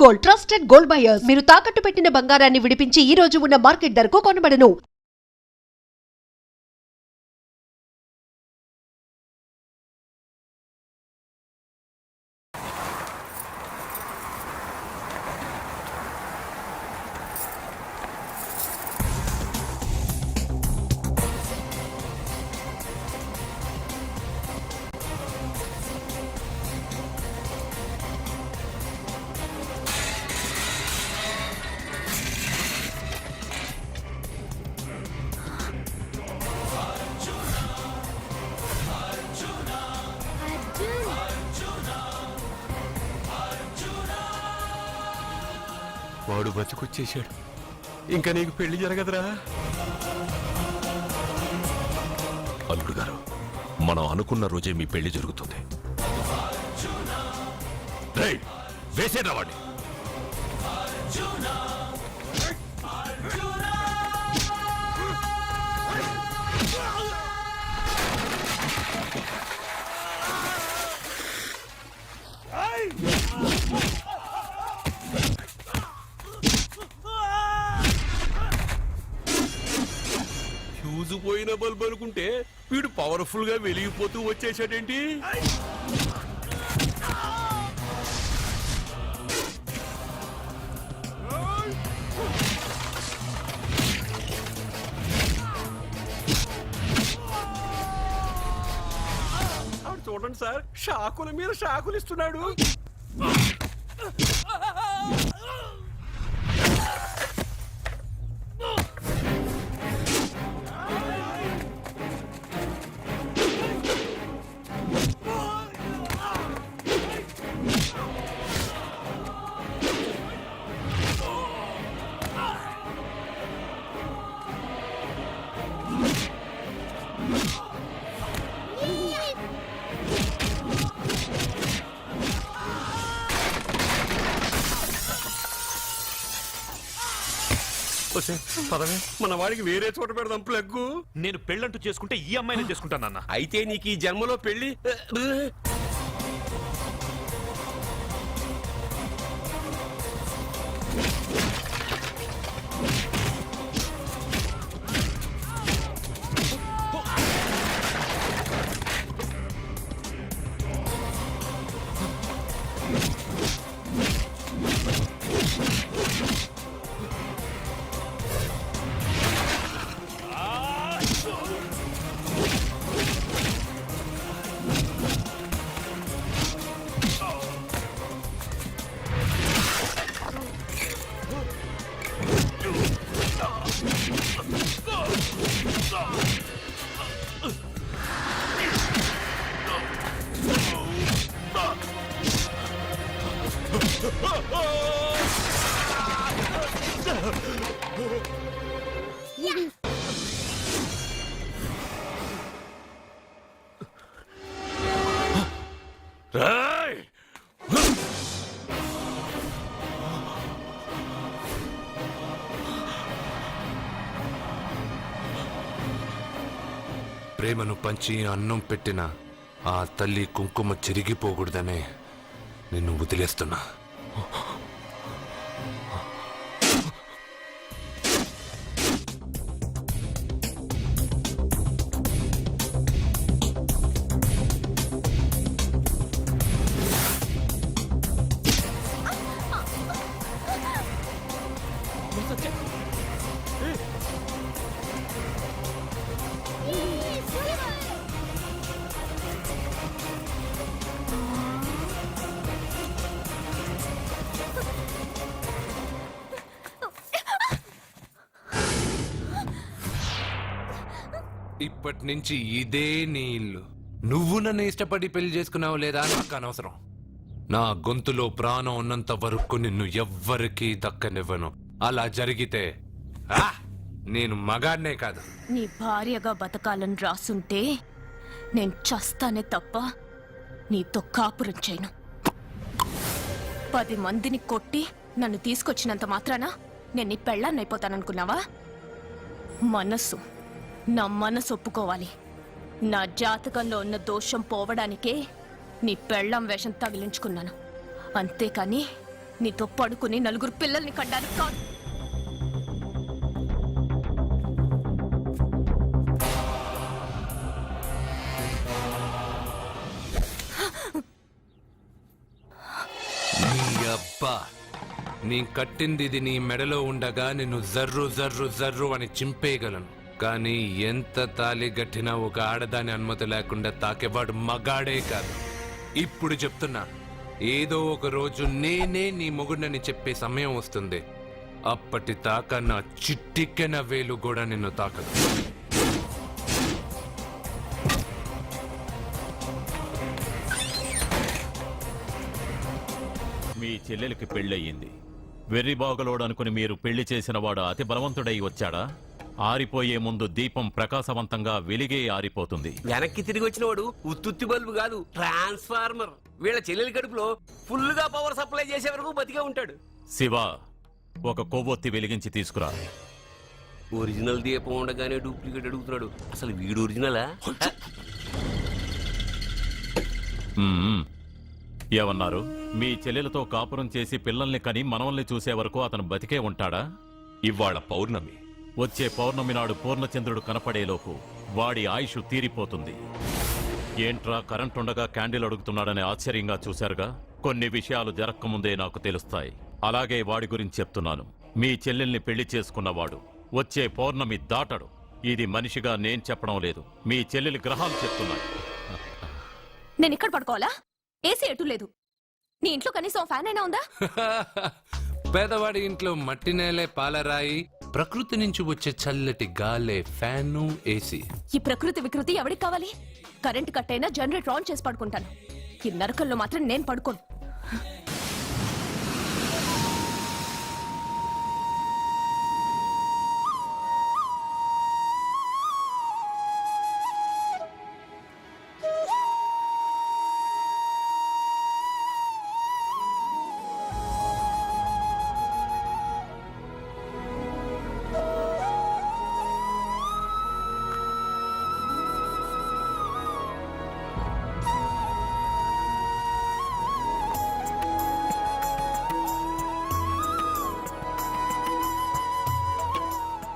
Gold, trusted gold buyers. మీరు తాకట్టు పెట్టిన బంగారాన్ని విడిపించి ఈ రోజు ఉన్న మార్కెట్ ధరకు కొనబడను. వాడు బతుకొచ్చేశాడు. ఇంకా నీకు పెళ్లి జరగదురా. అల్లుడు గారు, మనం అనుకున్న రోజే మీ పెళ్లి జరుగుతుంది. వేసేరా వాడిని. ఫ్యూజు పోయిన బల్బు అనుకుంటే వీడు పవర్ఫుల్ గా వెలిగిపోతూ వచ్చేసాడేంటి? చూడండి సార్, షాకుల మీద షాకులు ఇస్తున్నాడు. పదవే, మన వాడికి వేరే చోట పెడదాం ప్లగ్గు. నేను పెళ్ళంటూ చేసుకుంటే ఈ అమ్మాయిని చేసుకుంటానన్న. అయితే నీకు ఈ జన్మలో పెళ్లి. ప్రేమను పంచి అన్నం పెట్టిన ఆ తల్లి కుంకుమ చెరిగిపోకూడదనే నిన్ను వదిలేస్తున్నా. ఇప్పటి నుంచి ఇదే నీ ఇల్లు. నువ్వు నన్ను ఇష్టపడి పెళ్లి చేసుకున్నావు లేదా నాకు అనవసరం. నా గొంతులో ప్రాణం ఉన్నంత వరకు నిన్ను ఎవ్వరికీ దక్కనివ్వను. అలా జరిగితే నేను మగాడినే కాదు, నీ భార్యగా బతకాలని రాసుంటే నేను చస్తానే తప్ప నీతో కాపురం చేయను. 10 మందిని కొట్టి నన్ను తీసుకొచ్చినంత మాత్రాన నేను నీ పెళ్ళాన్నైపోతాననుకున్నావా? నా మనసు ఒప్పుకోవాలి. నా జాతకంలో ఉన్న దోషం పోవడానికే నీ పెళ్ళాం వేషం తగిలించుకున్నాను. అంతేకాని నీతో పడుకుని నలుగురు పిల్లల్ని కనడానికి కాదు. నీ అబ్బా, నీ కట్టింది ఇది నీ మెడలో ఉండగా నిన్ను జర్రు జర్రు జర్రు అని చింపేయగలను. కానీ ఎంత తాలి గట్టినా ఒక ఆడదాని అనుమతి లేకుండా తాకేవాడు మగాడే కాదు. ఇప్పుడు చెప్తున్నా, ఏదో ఒక రోజు నేనే నీ మొగుడినని చెప్పే సమయం వస్తుంది. అప్పటి దాకా నా చిట్టికెన వేలు కూడా నిన్ను తాకదు. మీ చెల్లెలికి పెళ్ళయింది. వెర్రిబాగులోడు అనుకుని మీరు పెళ్లి చేసిన వాడు అతి బలవంతుడై వచ్చాడా? ఆరిపోయే ముందు దీపం ప్రకాశవంతంగా వెలిగే ఆరిపోతుంది. వెనక్కి తిరిగి వచ్చిన వాడు ఉత్తుత్తి బల్బు కాదు, ట్రాన్స్ఫార్మర్. వీళ్ళ చెల్లెలి కడుపులో ఫుల్ గా పవర్ సప్లై చేసే వరకు బతికే ఉంటాడు. శివ, ఒక కొవ్వొత్తి వెలిగించి తీసుకురా. ఒరిజినల్ దీపం ఉండగానే డూప్లికేట్ అడుగుతున్నాడు. అసలు వీడు ఒరిజినలా? మ్మ్. ఏమన్నారు? మీ చెల్లెలతో కాపురం చేసి పిల్లల్ని కని మనవల్ని చూసే వరకు అతను బతికే ఉంటాడా? ఇవాళ పౌర్ణమి. వచ్చే పౌర్ణమి నాడు పూర్ణచంద్రుడు కనపడేలోపు వాడి ఆయుష్ తీరిపోతుంది. ఏంట్రా కరెంటుండగా క్యాండిల్ అడుగుతున్నాడని ఆశ్చర్యంగా చూశారుగా? కొన్ని విషయాలు జరక్కముందే నాకు తెలుస్తాయి. అలాగే వాడి గురించి చెప్తున్నాను. మీ చెల్లెల్ని పెళ్లి చేసుకున్నవాడు వచ్చే పౌర్ణమి దాటడు. ఇది మనిషిగా నేను చెప్పడం లేదు, మీ చెల్లెలి గ్రహాలు చెప్తున్నాయి. నేను ఇక్కడ పడుకోవాలా? ఏసీ ఎటు లేదు. నీ ఇంట్లో కనీసం ఫ్యాన్ అయినా ఉందా? పేదవాడి ఇంట్లో మట్టి నేలే పాలరాయి, ప్రకృతి నుంచి వచ్చే చల్లటి గాలే ఫ్యాను, ఏసీ. ఈ ప్రకృతి వికృతి ఎవరికి కావాలి? కరెంట్ కట్ అయినా జనరేటర్ ఆన్ చేసి పడుకుంటాను. ఈ నరకల్లో మాత్రం నేను పడుకోను.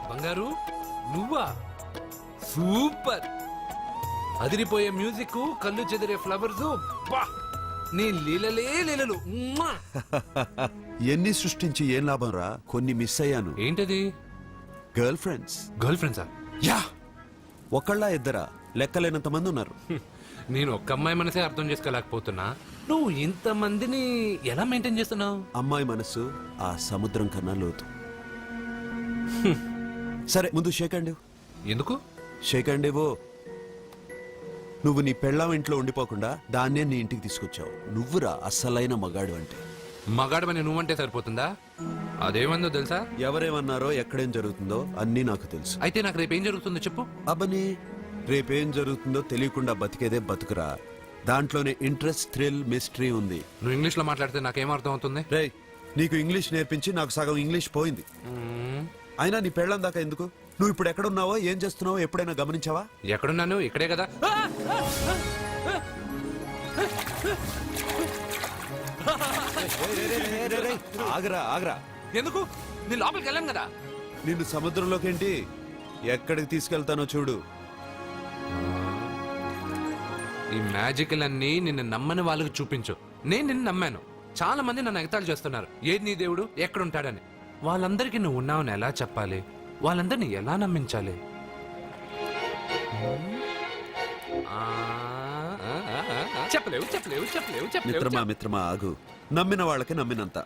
బంగారు, నువ్వా? సూపర్! అదిరిపోయే మ్యూజిక్, కళ్ళు చెదిరే ఫ్లవర్స్, నీ లీలలే లీలలు. మ్మా! ఎన్ని సృష్టించి ఏం లాభం రా? కొన్ని మిస్ అయ్యాను. ఏంటది? Girl friends. గర్ల్ ఫ్రెండ్సా? యా, ఒకళ్ళ ఇద్దరా? లెక్కలేనంత మంది ఉన్నారు. నేను ఒక్క అమ్మాయి మనసే అర్థం చేసుకోలేకపోతున్నా. నువ్వు ఇంతమందిని ఎలా మెయింటైన్ చేస్తున్నావు? అమ్మాయి మనసు ఆ సముద్రం కన్నా లోతు. సరే, ముందు షేక్ హ్యాండ్ ఇవ్వు. ఎందుకు? షేక్ హ్యాండ్ ఇవ్వు. నువ్వు నీ పెళ్ళాం ఇంట్లో ఉండిపోకుండా దాన్నే నీ ఇంటికి తీసుకొచ్చావు. నువ్వురా అస్సలైన మగాడు అంటే. మగాడమని నువ్వంటే సరిపోతుందా? అదేమందో తెలుసా? ఎవరేమన్నారో, ఎక్కడేం జరుగుతుందో అన్నీ నాకు తెలుసు. అయితే నాకు రేపు ఏం జరుగుతుందో చెప్పు. అబ్బని, రేపేం జరుగుతుందో తెలియకుండా బతికేదే బతుకురా. దాంట్లోనే ఇంట్రెస్ట్, థ్రిల్, మిస్టరీ ఉంది. నువ్వు ఇంగ్లీష్ లో మాట్లాడితే నాకేం అర్థం అవుతుంది? రేయ్, నీకు ఇంగ్లీష్ నేర్పించి నాకు సగం ఇంగ్లీష్ పోయింది. అయినా నీ పెళ్ళం దాకా ఎందుకు? నువ్వు ఇప్పుడు ఎక్కడున్నావో, ఏం చేస్తున్నావో ఎప్పుడైనా గమనించావా? ఎక్కడున్నాను? ఇక్కడే కదా. ఆగరా ఆగరా. ఎందుకు? నీ లోపలికి వెళ్ళాను కదా. నిన్ను సముద్రంలోకేంటి, ఎక్కడికి తీసుకెళ్తానో చూడు. ఈ మ్యాజికల్ అన్ని నిన్ను నమ్మని వాళ్ళకి చూపించు. నేను నిన్ను నమ్మాను. చాలా మంది నన్ను ఎగతాళి చేస్తున్నారు. ఏది నీ దేవుడు, ఎక్కడుంటాడని. వాళ్ళందరికీ నువ్వు ఉన్నావని ఎలా చెప్పాలి? వాళ్ళందరినీ ఎలా నమ్మించాలి? చెప్పలేవు చెప్పలేవు చెప్పలేవు మిత్రమా మిత్రమా ఆగు. నమ్మిన వాళ్ళకి నమ్మినంత.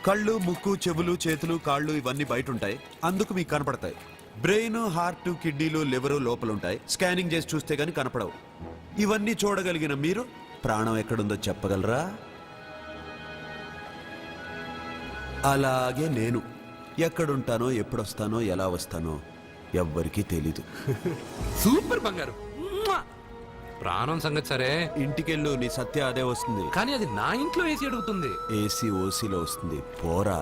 కళ్ళు, ముక్కు, చెవులు, చేతులు, కాళ్ళు ఇవన్నీ బయట ఉంటాయి, అందుకు మీకు కనపడతాయి. బ్రెయిన్, హార్ట్, కిడ్నీలు, లివరు లోపలుంటాయి. స్కానింగ్ చేసి చూస్తే గానీ కనపడవు. ఇవన్నీ చూడగలిగిన మీరు ప్రాణం ఎక్కడుందో చెప్పగలరా? అలాగే నేను ఎక్కడుంటానో, ఎప్పుడొస్తానో, ఎలా వస్తానో ఎవ్వరికీ తెలీదు. సూపర్ బంగారు. ప్రాణం సంగతి సరే, ఇంటికెళ్ళు, నీ సత్య అదే వస్తుంది. కానీ అది నా ఇంట్లో ఏసీ అడుగుతుంది. ఏసీ ఓసీలో వస్తుంది, పోరా.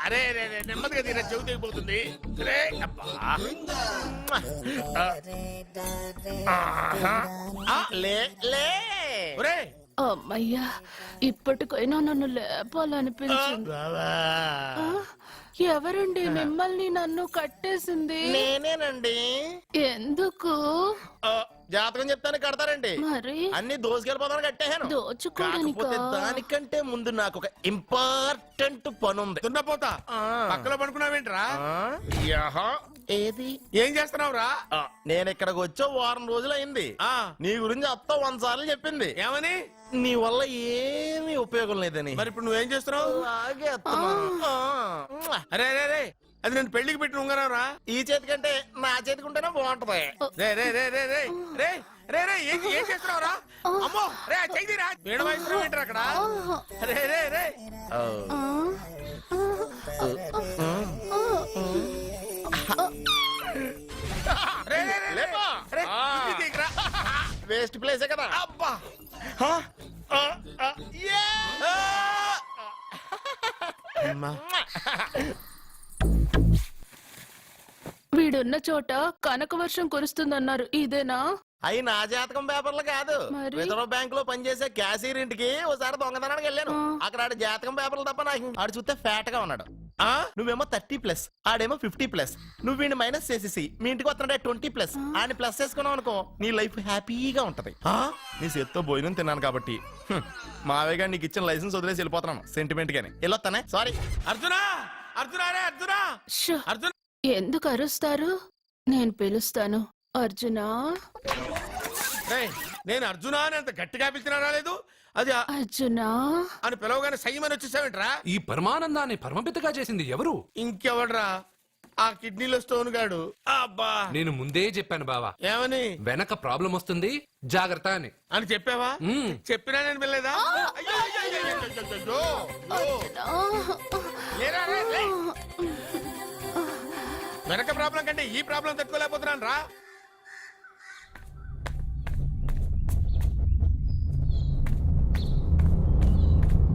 అరే రే రే, నెమ్మదిగా తీరా చెవి తెగిపోతుంది. రే అబ్బా. లే లే ఒరే అమ్మయ్యా ఇప్పటికైనా నన్ను లేపాలనిపించింది. బావా. ఎవరండి మిమ్మల్ని నన్ను కట్టేసింది? నేనేనండి. ఎందుకు? జాతకం చెప్తాను కడతారండి. మరి అన్ని దోసుకెళ్ళిపోతాను కట్టేహాను. దోచుకోడానికా? కాకపోతే దానికంటే ముందు నాకు ఒక ఇంపార్టెంట్ పని ఉంది. దున్నపోతా పక్కలో పడుకున్నావేంట్రా? ఏది ఏం చేస్తున్నావురా? నేను ఇక్కడికి వచ్చే వారం రోజులు అయింది. నీ గురించి అత్త 100 సార్లు చెప్పింది. ఏమని? నీ వల్ల ఏమీ ఉపయోగం లేదని. మరి ఇప్పుడు నువ్వేం చేస్తున్నావు? అలాగే అత్తమాను. అరే రే రే, అది నేను పెళ్లికి పెట్టిన ఉంగరావురా. ఈ చేతి కంటే నా చేతికి ఉంటేనే బాగుంటది. రే రే రే రే రే రే రే రే ఏం చేస్తున్నావురా? అమ్మో రే చెయ్యిరా, వీణ వాయిస్తున్నావు ఏంట్రా అక్కడ? రే రే రే రే రే రే లేపా. రే, ఇది తీయకురా. వేస్ట్ ప్లేసే కదా. అబ్బా వీడున్న చోట కనక వర్షం కురుస్తుందన్నారు, ఇదేనా? అయి నా జాతకం పేపర్లు కాదు. మరి? రిజర్వ్ బ్యాంక్ లో పనిచేసే క్యాషియర్ ఇంటికి ఒకసారి దొంగతనానికి వెళ్ళాను. అక్కడ ఆడ జాతకం పేపర్లు తప్ప నాకు ఆడు చూస్తే ఫ్యాట్ గా ఉన్నాడు. నువ్వేమో 30+, ఆడేమో 50+. నువ్వు వీడిని మైనస్ చేసేసి మీ ఇంటికి వస్తున్నాడే 20+. ఆయన ప్లస్ చేసుకున్నావు అనుకో, నీ లైఫ్ హ్యాపీగా ఉంటది. నీ చేత్తో భోజనం తిన్నాను కాబట్టి మావయ్య గారు నీకు ఇచ్చిన లైసెన్స్ వదిలేసి వెళ్ళిపోతున్నాను సెంటిమెంట్ గాని. వెళ్ళొస్తానే. సారీ. అర్జునా అర్జునా రే అర్జునా షో! అర్జున్ ఎందుకు అరుస్తారు? నేను పిలుస్తాను. అర్జునా, రేయ్, నేను అర్జునా అని అంత గట్టిగా పిలిచినా రాలేదు. అది అర్జునా అని పిలవగానే సయ్యమని వచ్చేసావేంట్రా? ఈ పరమానందాన్ని పరమపితగా చేసింది ఎవరు? ఇంకెవడ్రా? ఆ కిడ్నీలో స్టోన్ గాడు. అబ్బా, నేను ముందే చెప్పాను బావా, ఏమని? వెనక ప్రాబ్లం వస్తుంది, జాగ్రత్త అని. అని చెప్పావా? మ్మ్. చెప్పినా నేను వెళ్ళలేదా? అయ్యో, అయ్యో, అయ్యో, అయ్యో, అయ్యో, అయ్యో. లేరా, రే, లే. వెనక ప్రాబ్లం కంటే ఈ ప్రాబ్లం తట్టుకోలేకపోతున్నాను రా.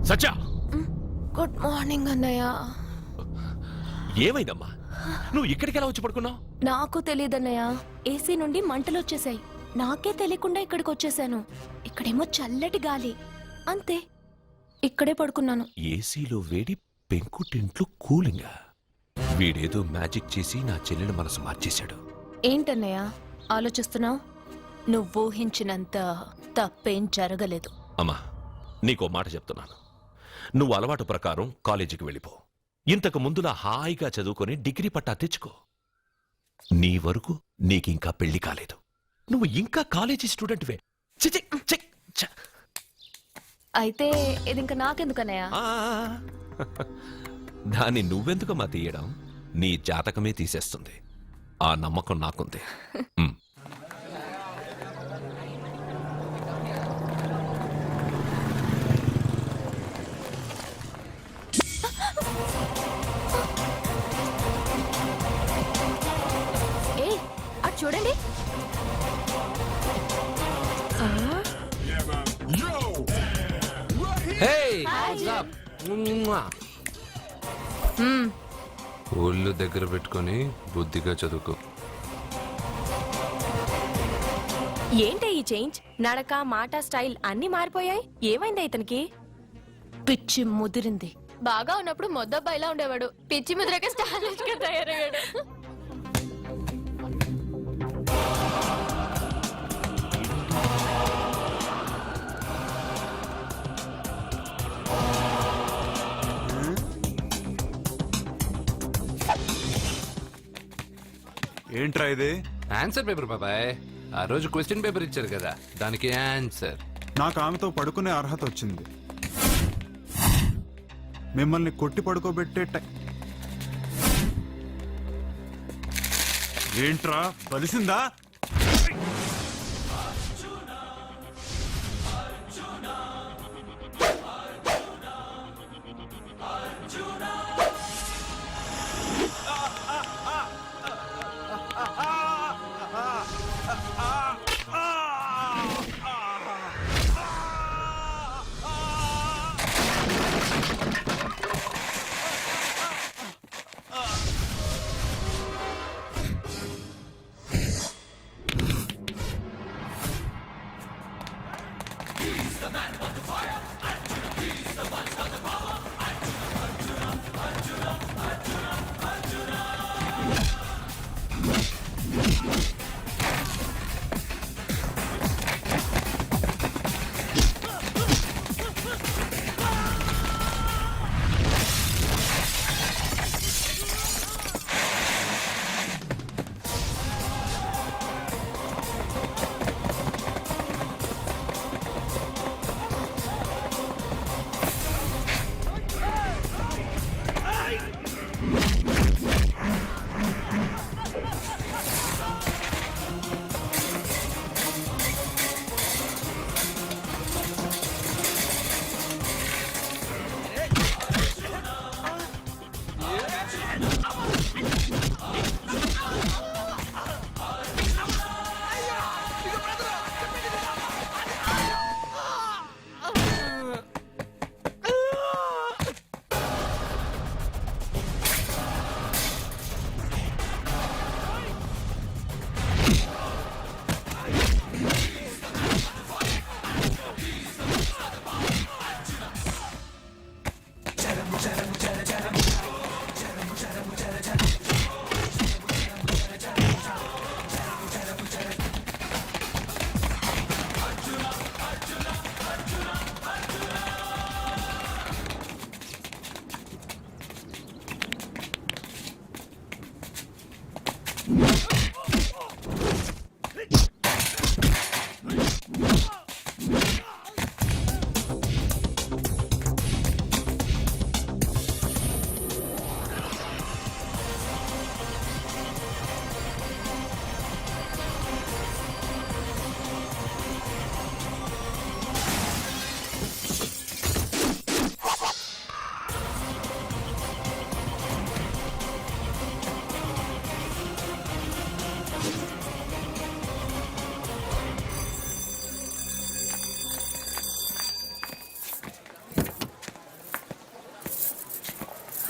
సత్య, గుడ్ మార్నింగ్ అన్నయ్య. ఏమైందమ్మా? నువ్వు ఇక్కడికి ఎలా వచ్చి పడుకున్నావు? నాకు తెలియదన్నయ్య, ఏసీ నుండి మంటలు వచ్చేసాయి. నాకే తెలియకుండా ఇక్కడికి వచ్చేసాను. ఇక్కడేమో చల్లటి గాలి, అంతే. ఇక్కడే పడుకున్నాను. ఏసీలో వేడి, పెంకుటింట్లో కూలింగా. వీడేదో మ్యాజిక్ చేసి నా చెల్లెల మనసు మార్చేశాడు. ఏంటన్నయ్య ఆలోచిస్తున్నావు? నువ్వు ఊహించినంత తప్పేం జరగలేదు. అమ్మా, నీకో మాట చెప్తున్నాను. నువ్వు అలవాటు ప్రకారం కాలేజీకి వెళ్ళిపో. ఇంతకు ముందులా హాయిగా చదువుకొని డిగ్రీ పట్టా తెచ్చుకో. నీ వరకు నీకింకా పెళ్లి కాలేదు. నువ్వు ఇంకా కాలేజీ స్టూడెంట్వే. ఛీ, ఛీ, ఛీ, ఛ. అయితే ఇది ఇంకా నాకెందుకన్నయ్య? ఆ, దాన్ని నువ్వెందుకమ్మా తీయడం? నీ జాతకమే తీసేస్తుంది. ఆ నమ్మకం నాకుంది. ఉమ్. ఏ అటు చూడండి. Hey, what's up? ఒళ్ళు దగ్గర పెట్టుకొని బుద్ధిగా చదువుకో. ఏంటి ఈ చేంజ్? నడక, మాట, స్టైల్ అన్ని మారిపోయాయి. ఏమైంది ఇతనికి? పిచ్చి ముదిరింది. బాగా ఉన్నప్పుడు మొద్దబ్బాయిలా ఉండేవాడు. పిచ్చి ముదిరక స్టైలిష్ గా తయారయ్యాడు. ఏంట్రా ఇది? ఆన్సర్ పేపర్ బాబాయ్. ఆ రోజు క్వశ్చన్ పేపర్ ఇచ్చారు కదా, దానికి ఆన్సర్. నాకు ఆమెతో పడుకునే అర్హత వచ్చింది. మిమ్మల్ని కొట్టి పడుకోబెట్టే ఏంట్రా బలిసిందా?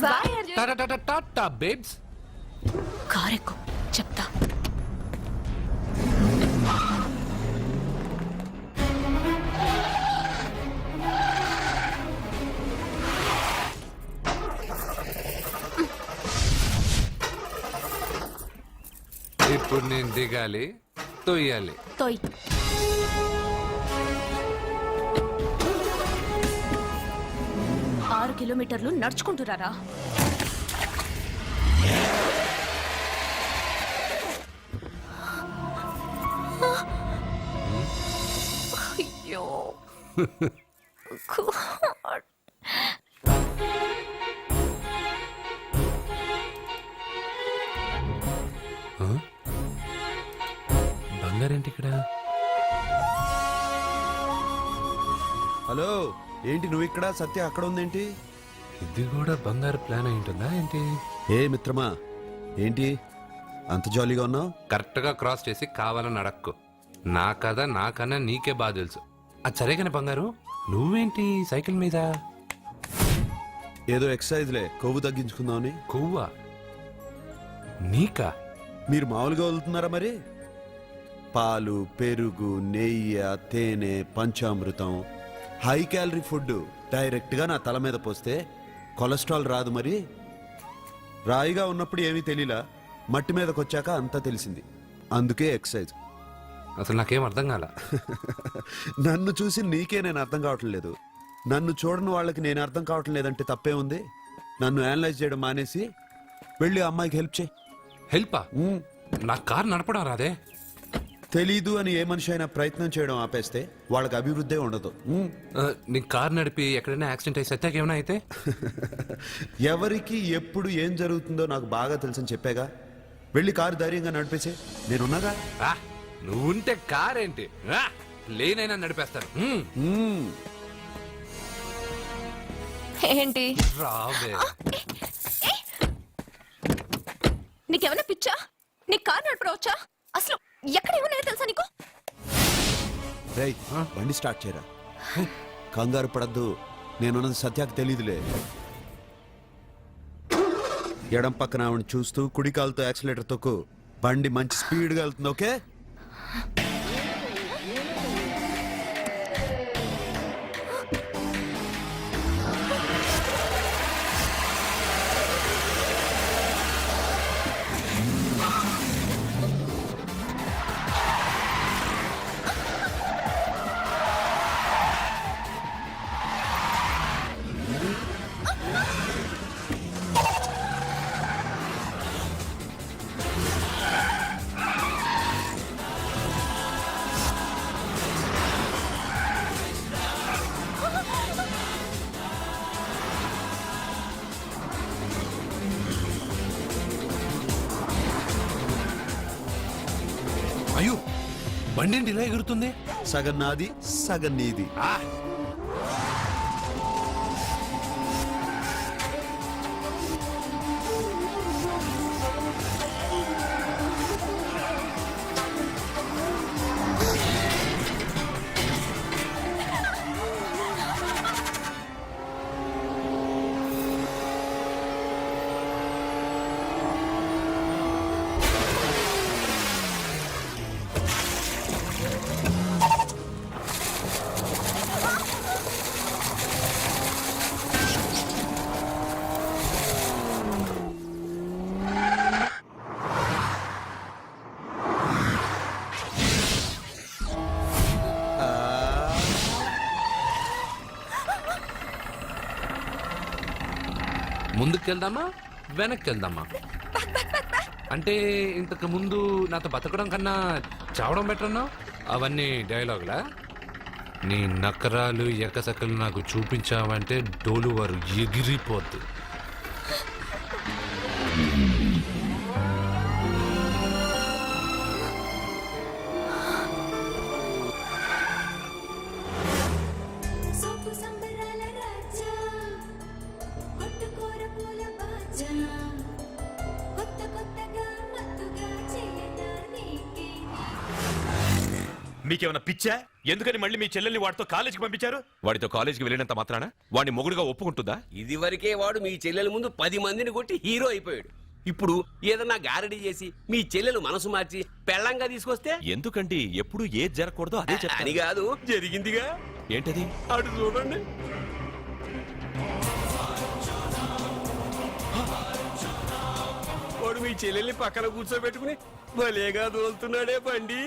బాయ్ అర్జున్. టాటా టాటా టాటా బేబ్స్. కారెక్కు చెప్తా. ఇప్పుడు నేను దిగాలి, తొయ్యాలి. తోయ్. ఆరు కిలోమీటర్లు నడుచుకుంటురారా? అయ్యో God. బంగారేంటి ఇక్కడ? హలో, ఏంటి నువ్వు ఇక్కడ, సత్య అక్కడ ఉందేంటి? ఇది కూడా బంగారు ప్లాన్ అయి ఉంటుందా ఏంటి? ఏ మిత్రమా, ఏంటి అంత జాలీగా ఉన్నావు? కరెక్ట్ గా క్రాస్ చేసి కావాలని అడక్కు. నా కథ నాకన్నా నీకే బాగా తెలుసు. అది సరేగానే బంగారు, నువ్వేంటి సైకిల్ మీద? ఏదో ఎక్సర్సైజ్లే, కొవ్వు తగ్గించుకుందామని. కొవ్వా? నీకా? మీరు మామూలుగా వదులుతున్నారా మరి? పాలు, పెరుగు, నెయ్యి, తేనె, panchamrutham, high calorie food direct గా నా తల మీద పోస్తే కొలెస్ట్రాల్ రాదు మరి. రాయిగా ఉన్నప్పుడు ఏమీ తెలియలా, మట్టి మీదకి వచ్చాక అంతా తెలిసింది. అందుకే ఎక్సర్సైజ్. అసలు నాకేం అర్థం కాల. నన్ను చూసి నీకే నేను అర్థం కావట్లేదు, నన్ను చూడని వాళ్ళకి నేను అర్థం కావటం లేదంటే తప్పే ఉంది. నన్ను అనలైజ్ చేయడం మానేసి వెళ్ళి అమ్మాయికి హెల్ప్ చేయి. హెల్పా? నా కార్ నడపడం రాదే. తెలీదు అని ఏ మనిషి అయినా ప్రయత్నం చేయడం ఆపేస్తే వాళ్ళకి అభివృద్ధి ఉండదు. నీ కార్ నడిపి ఎక్కడైనా యాక్సిడెంట్ అయి సత్యాకి ఏమైనా అయితే? ఎవరికి ఎప్పుడు ఏం జరుగుతుందో నాకు బాగా తెలుసని చెప్పాగా. వెళ్ళి కారు ధైర్యంగా నడిపేసే, నేనున్నాగా. ఆ, నువ్వుంటే కార్ ఏంటి, లేనైనా నడిపేస్తాను. ఏంటి? రావే. నీకేమైనా పిచ్చా? నీకు కార్ నడపడం వచ్చా? అసలు ఎక్కడ ఏమన్నా తెలుసా నీకు? రేయ్, బండి స్టార్ట్ చేయరా. కంగారు పడద్దు, నేనున్నది సత్యాకి తెలీదులే. ఎడం పక్కన ఆవిడ చూస్తూ కుడి కాలుతో యాక్సిలేటర్ తొక్కు. బండి మంచి స్పీడ్గా వెళ్తుంది. ఓకే? అయ్యో, బండి ఏంటి ఇలా ఎగురుతుంది? సగం నాది, సగం నీది. ముందుకెళ్దామా వెనక్కి వెళ్దామా? అంటే ఇంతకు ముందు నాతో బతకడం కన్నా చావడం బెటర్ అన్నా? అవన్నీ డైలాగులా? నీ నకరాలు ఎకసకలు నాకు చూపించావంటే డోలు వారు ఎగిరిపోద్ది. మీకేమైనా పిచ్చా? ఎందుకని మళ్ళీ మీ చెల్లెల్ని వాడితో కాలేజీకి పంపించారు? వాడితో కాలేజీకి వెళ్ళినంత మాత్రాన వాడిని మొగుడుగా ఒప్పుకుంటుందా? ఇదివరకే వాడు మీ చెల్లెల ముందు 10 మందిని కొట్టి హీరో అయిపోయాడు. ఇప్పుడు ఏదన్నా గారడీ చేసి మీ చెల్లెలు మనసు మార్చి పెళ్ళంగా తీసుకొస్తే ఎందుకండి ఎప్పుడు ఏది జరగకూడదో అదే అని చెప్తాను. కాదు, జరిగిందిగా. ఏంటది? అటు చూడండి. వాడు మీ చెల్లెల్ని పక్కన కూర్చోబెట్టుకుని భలేగా దోలుతున్నాడే బండి.